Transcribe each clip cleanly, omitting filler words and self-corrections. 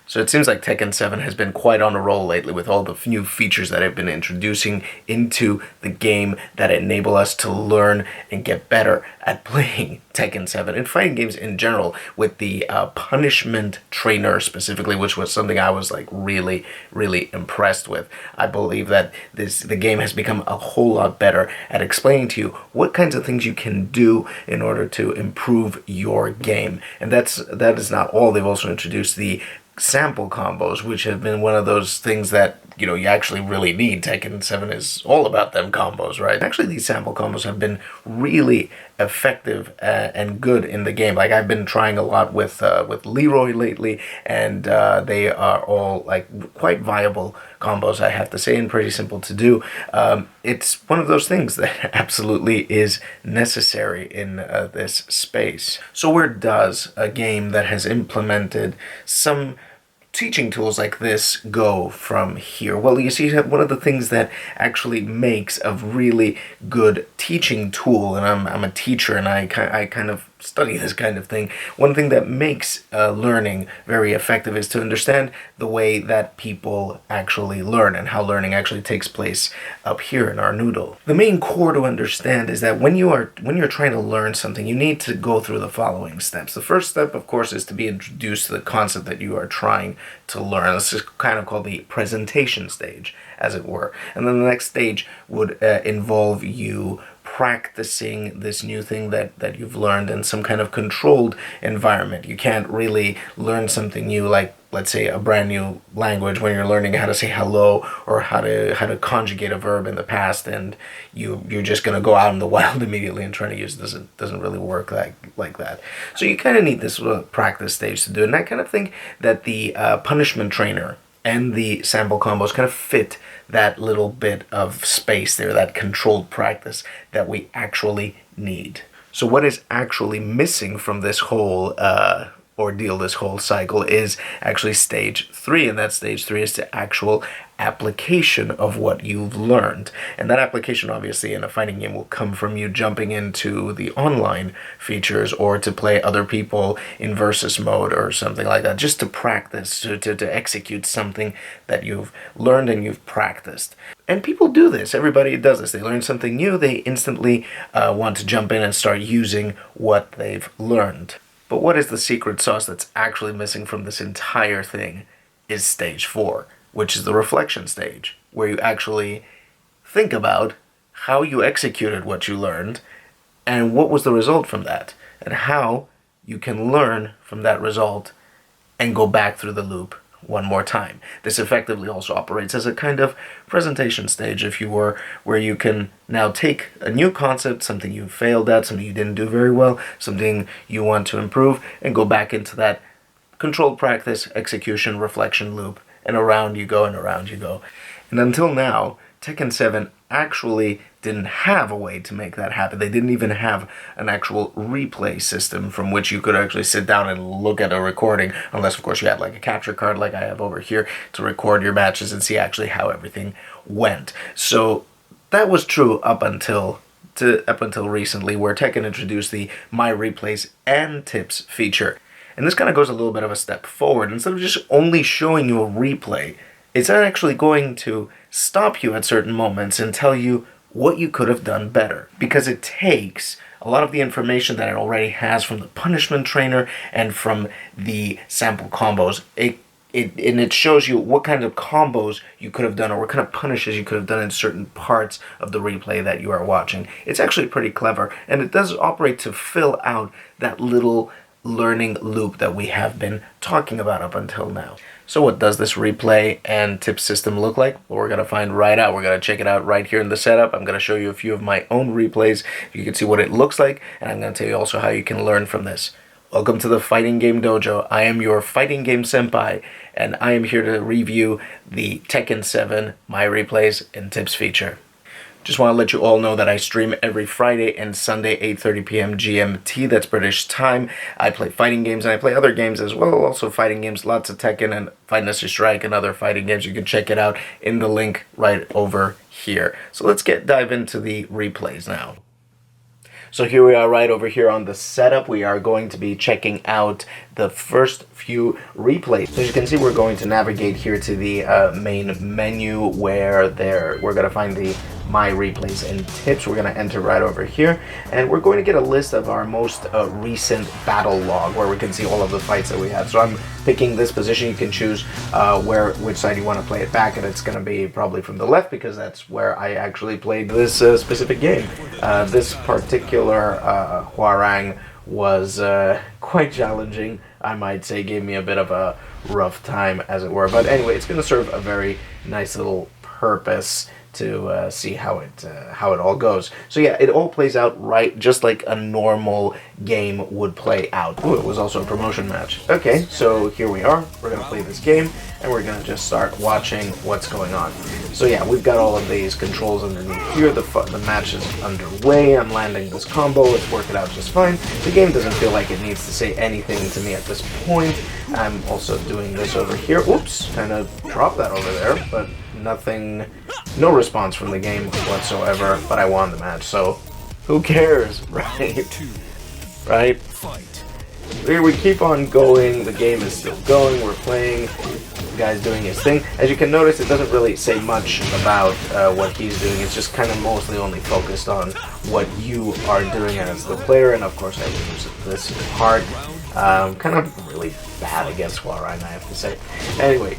So it seems like Tekken 7 has been quite on a roll lately with all the new features that have been introducing into the game that enable us to learn and get better at playing Tekken 7 and fighting games in general, with the punishment trainer specifically, which was something I was like really, really impressed with. I believe that the game has become a whole lot better at explaining to you what kinds of things you can do in order to improve your game. And that is not all. They've also introduced the sample combos, which have been one of those things that, you actually really need. Tekken 7 is all about them combos, right? Actually, these sample combos have been really effective and good in the game. Like, I've been trying a lot with Leroy lately, and they are all, like, quite viable combos, I have to say, and pretty simple to do. It's one of those things that absolutely is necessary in this space. So where does a game that has implemented some teaching tools like this go from here? Well, you see, one of the things that actually makes a really good teaching tool, and I'm a teacher and I kind of study this kind of thing, one thing that makes learning very effective is to understand the way that people actually learn and how learning actually takes place up here in our noodle. The main core to understand is that when you're trying to learn something, you need to go through the following steps. The first step, of course, is to be introduced to the concept that you are trying to learn. This is kind of called the presentation stage, as it were. And then the next stage would involve you practicing this new thing that you've learned in some kind of controlled environment. You can't really learn something new, like, let's say, a brand new language, when you're learning how to say hello or how to conjugate a verb in the past, and you're just gonna go out in the wild immediately and try to use it. Doesn't really work like that. So you kind of need this practice stage to do it. And I kind of think that the punishment trainer and the sample combos kind of fit that little bit of space there, that controlled practice that we actually need. So what is actually missing from this whole ordeal, this whole cycle, is actually stage 3, and that stage 3 is the actual application of what you've learned. And that application, obviously, in a fighting game will come from you jumping into the online features, or to play other people in versus mode or something like that, just to practice, to execute something that you've learned and you've practiced. And people do this. Everybody does this. They learn something new, they instantly want to jump in and start using what they've learned. But what is the secret sauce that's actually missing from this entire thing is stage 4, which is the reflection stage, where you actually think about how you executed what you learned and what was the result from that, and how you can learn from that result and go back through the loop one more time. This effectively also operates as a kind of presentation stage, if you were, where you can now take a new concept, something you failed at, something you didn't do very well, something you want to improve, and go back into that controlled practice, execution, reflection loop, and around you go and around you go. And until now, Tekken 7 actually didn't have a way to make that happen. They didn't even have an actual replay system from which you could actually sit down and look at a recording, unless, of course, you had like a capture card like I have over here to record your matches and see actually how everything went. So that was true up until recently, where Tekken introduced the My Replays and Tips feature. And this kind of goes a little bit of a step forward. Instead of just only showing you a replay, it's actually going to stop you at certain moments and tell you what you could have done better. Because it takes a lot of the information that it already has from the punishment trainer and from the sample combos. It shows you what kind of combos you could have done, or what kind of punishes you could have done in certain parts of the replay that you are watching. It's actually pretty clever, and it does operate to fill out that little learning loop that we have been talking about up until now. So what does this replay and tip system look like? Well, we're going to find right out. We're going to check it out right here in the setup. I'm going to show you a few of my own replays. You can see what it looks like, and I'm going to tell you also how you can learn from this. Welcome to the Fighting Game Dojo. I am your Fighting Game Senpai, and I am here to review the Tekken 7 My Replays and Tips feature. Just want to let you all know that I stream every Friday and Sunday, 8:30 p.m. GMT, that's British time. I play fighting games, and I play other games as well, also fighting games, lots of Tekken and Fight Nester Strike and other fighting games. You can check it out in the link right over here. So let's dive into the replays now. So here we are right over here on the setup. We are going to be checking out the first few replays. As you can see, we're going to navigate here to the main menu where we're going to find the My Replays and Tips. We're going to enter right over here, and we're going to get a list of our most recent battle log where we can see all of the fights that we had. So I'm picking this position. You can choose which side you want to play it back, and it's going to be probably from the left because that's where I actually played this specific game. This particular Hwarang was quite challenging, I might say. Gave me a bit of a rough time, as it were. But anyway, it's going to serve a very nice little purpose to see how it all goes. So yeah, it all plays out right just like a normal game would play out. Ooh, it was also a promotion match. Okay, so here we are. We're gonna play this game, and we're gonna just start watching what's going on. So yeah, we've got all of these controls underneath here. The match is underway. I'm landing this combo. It's working out just fine. The game doesn't feel like it needs to say anything to me at this point. I'm also doing this over here. Oops, kind of dropped that over there, but nothing, no response from the game whatsoever, but I won the match, so who cares, right? Right? Here we keep on going, the game is still going, we're playing, the guy's doing his thing. As you can notice, it doesn't really say much about what he's doing, it's just kind of mostly only focused on what you are doing as the player, and of course I use this part. Kind of really bad against Hwarang, I have to say. Anyway,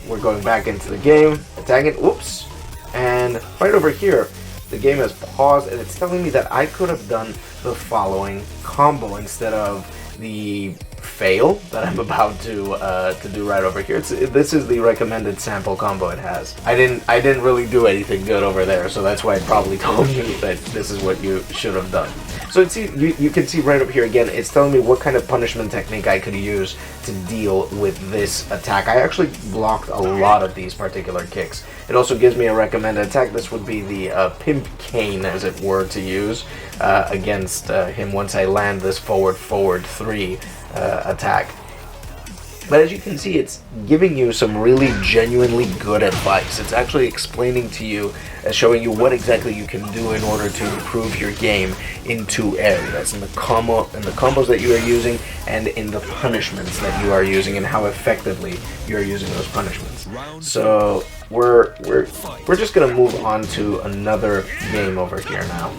we're going back into the game, attacking, oops, and right over here, the game has paused, and it's telling me that I could have done the following combo instead of the fail that I'm about to do right over here. This is the recommended sample combo it has. I didn't really do anything good over there, so that's why it probably told me that this is what you should have done. So you can see right up here again, it's telling me what kind of punishment technique I could use to deal with this attack. I actually blocked a lot of these particular kicks. It also gives me a recommended attack. This would be the Pimp Cane, as it were, to use against him once I land this forward 3 attack. But as you can see, it's giving you some really genuinely good advice. It's actually explaining to you, showing you what exactly you can do in order to improve your game in 2 areas, in the combos that you are using, and in the punishments that you are using, and how effectively you are using those punishments. So we're just gonna move on to another game over here now.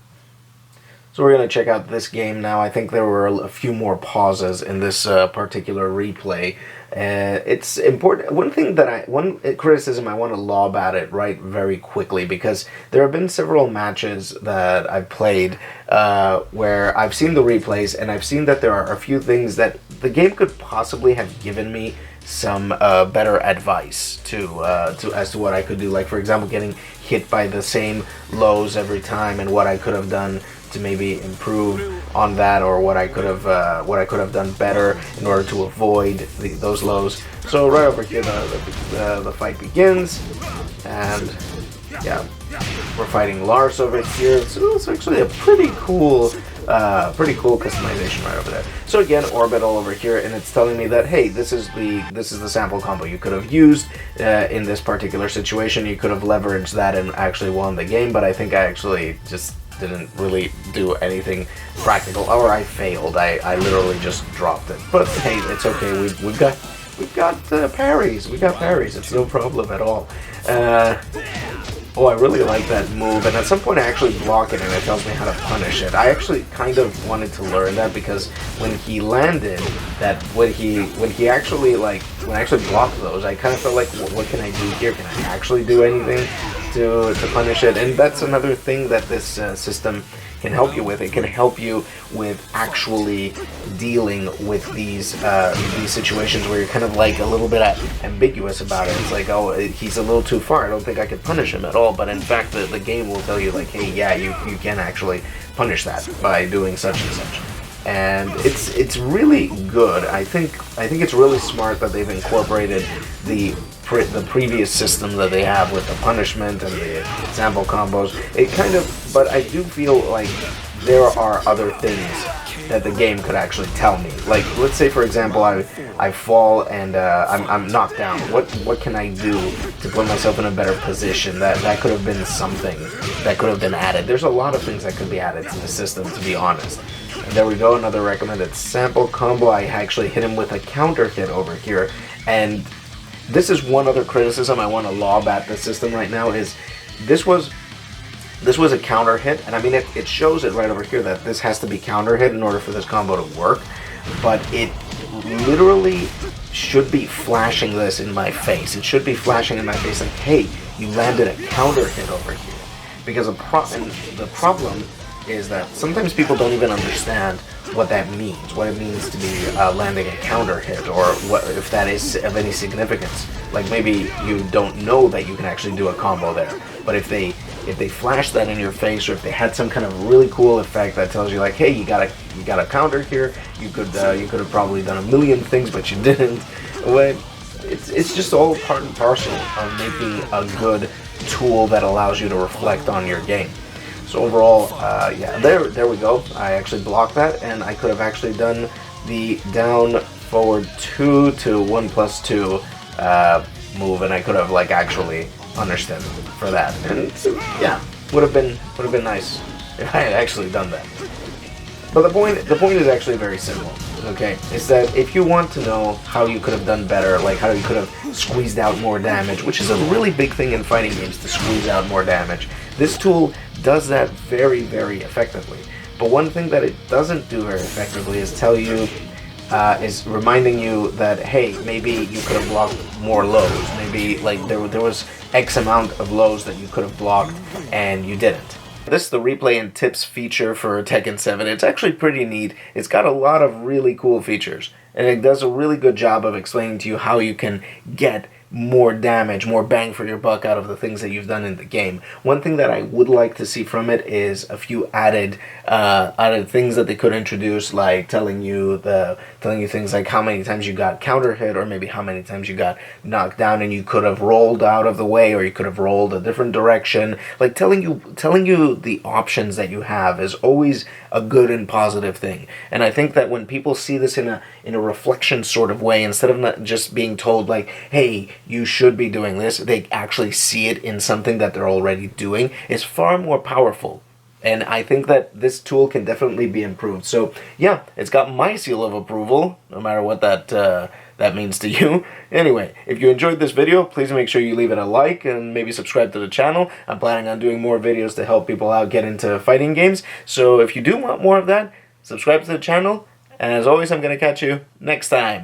So we're going to check out this game now. I think there were a few more pauses in this particular replay. It's important. One criticism I want to lob at it right very quickly, because there have been several matches that I've played where I've seen the replays, and I've seen that there are a few things that the game could possibly have given me some better advice as to what I could do. Like, for example, getting hit by the same lows every time, and what I could have done to maybe improve on that, or what I could have done better in order to avoid those lows. So right over here, the fight begins, and yeah, we're fighting Lars over here. So it's actually a pretty cool customization right over there. So again, orbital over here, and it's telling me that, hey, this is the sample combo you could have used in this particular situation. You could have leveraged that and actually won the game, but I think I actually just didn't really do anything practical, or I failed. I literally just dropped it. But hey, it's okay. We've got parries. We got parries. It's no problem at all. Oh, I really like that move, and at some point I actually block it and it tells me how to punish it. I actually kind of wanted to learn that, because when he landed, when I actually blocked those, I kind of felt like, what can I do here? Can I actually do anything to punish it? And that's another thing that this system can help you with. It can help you with actually dealing with these situations where you're kind of like a little bit ambiguous about it. It's like, oh, he's a little too far, I don't think I could punish him at all. But in fact, the game will tell you, like, hey, yeah, you can actually punish that by doing such and such. And it's really good. I think it's really smart that they've incorporated the previous system that they have with the punishment and the sample combos. But I do feel like there are other things that the game could actually tell me. Like, let's say for example I fall and I'm knocked down. What can I do to put myself in a better position? That could have been something that could have been added. There's a lot of things that could be added to the system, to be honest. And there we go, another recommended sample combo. I actually hit him with a counter hit over here, and this is one other criticism I want to lob at the system right now is this was a counter hit, and I mean it shows it right over here that this has to be counter hit in order for this combo to work, but it literally should be flashing this in my face. It should be flashing in my face like, hey, you landed a counter hit over here. Because the problem is that sometimes people don't even understand what that means, what it means to be landing a counter hit, or what if that is of any significance. Like maybe you don't know that you can actually do a combo there, but if they flash that in your face, or if they had some kind of really cool effect that tells you like, hey, you got a counter here, you could have probably done a million things, but you didn't. But it's just all part and parcel of making a good tool that allows you to reflect on your game. So overall, yeah, there we go. I actually blocked that, and I could have actually done the down forward 2 to 1 plus 2 move, and I could have like actually understood for that. And so, yeah, would have been nice if I had actually done that. But the point is actually very simple. Okay, is that if you want to know how you could have done better, like how you could have squeezed out more damage, which is a really big thing in fighting games, to squeeze out more damage, this tool does that very, very effectively. But one thing that it doesn't do very effectively is is reminding you that, hey, maybe you could have blocked more lows. Maybe like there was X amount of lows that you could have blocked and you didn't. This is the replay and tips feature for Tekken 7. It's actually pretty neat. It's got a lot of really cool features, and it does a really good job of explaining to you how you can get more damage, more bang for your buck out of the things that you've done in the game. One thing that I would like to see from it is a few added things that they could introduce, like telling you things like how many times you got counter hit, or maybe how many times you got knocked down and you could have rolled out of the way, or you could have rolled a different direction. Like telling you the options that you have is always a good and positive thing. And I think that when people see this in a reflection sort of way, instead of not just being told like, hey, you should be doing this, they actually see it in something that they're already doing, is far more powerful. And I think that this tool can definitely be improved. So yeah, it's got my seal of approval, no matter what that means to you. Anyway, if you enjoyed this video, please make sure you leave it a like and maybe subscribe to the channel. I'm planning on doing more videos to help people out get into fighting games. So if you do want more of that, subscribe to the channel. And as always, I'm going to catch you next time.